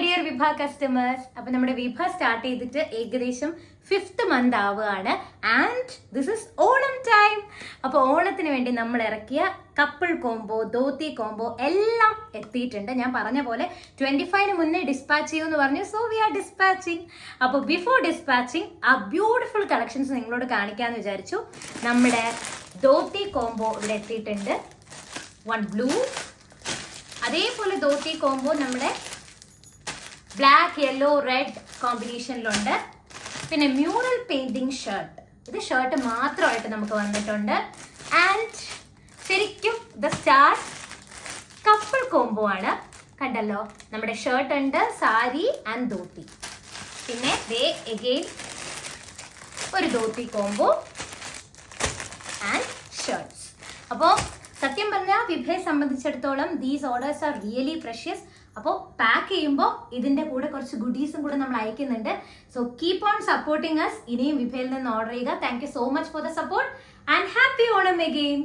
Dear വിഭ customers. അപ്പൊ നമ്മുടെ വിഭ start ചെയ്തിട്ട് ഏകദേശം 5th month ആവുകയാണ്. And this is Onam time. അപ്പൊ ഓണത്തിന് വേണ്ടി നമ്മൾ ഇറക്കിയ കപ്പിൾ കോംബോ, ധോത്തി കോംബോ എല്ലാം എത്തിയിട്ടുണ്ട്. ഞാൻ പറഞ്ഞ പോലെ 25 മുന്നേ ഡിസ്പാച്ച് ചെയ്യുമെന്ന് പറഞ്ഞു. So we are dispatching. അപ്പോൾ ബിഫോർ ഡിസ്പാച്ചിങ് ആ ബ്യൂട്ടിഫുൾ കളക്ഷൻസ് നിങ്ങളോട് കാണിക്കാമെന്ന് വിചാരിച്ചു. നമ്മുടെ ധോത്തി കോംബോ ഇവിടെ എത്തിയിട്ടുണ്ട്. വൺ ബ്ലൂ, അതേപോലെ ധോത്തി കോംബോ നമ്മുടെ ബ്ലാക്ക്, യെല്ലോ, റെഡ് കോമ്പിനേഷനിലുണ്ട്. പിന്നെ മ്യൂറൽ പെയിന്റിംഗ് ഷർട്ട്, ഇത് ഷർട്ട് മാത്രമായിട്ട് നമുക്ക് വന്നിട്ടുണ്ട്. ആൻഡ് ശരിക്കും ദ സ്റ്റാർ കപ്പിൾ കോംബോ ആണ്. കണ്ടല്ലോ, നമ്മുടെ ഷർട്ട് ഉണ്ട്, സാരി ആൻഡ് ധോത്തി. പിന്നെ ദേ എഗെയിൻ ഒരു ധോത്തി കോംബോ ആൻഡ് ഷർട്ട്സ്. അപ്പോൾ സത്യം പറഞ്ഞാൽ വിഭയെ സംബന്ധിച്ചിടത്തോളം these orders are really precious. അപ്പോൾ പാക്ക് ചെയ്യുമ്പോൾ ഇതിന്റെ കൂടെ കുറച്ച് ഗുഡീസും കൂടെ നമ്മൾ അയക്കുന്നുണ്ട്. So keep on supporting us. ഇനിയും വിഭയിൽ നിന്ന് ഓർഡർ ചെയ്യുക. Thank you so much for the support and happy Onam again.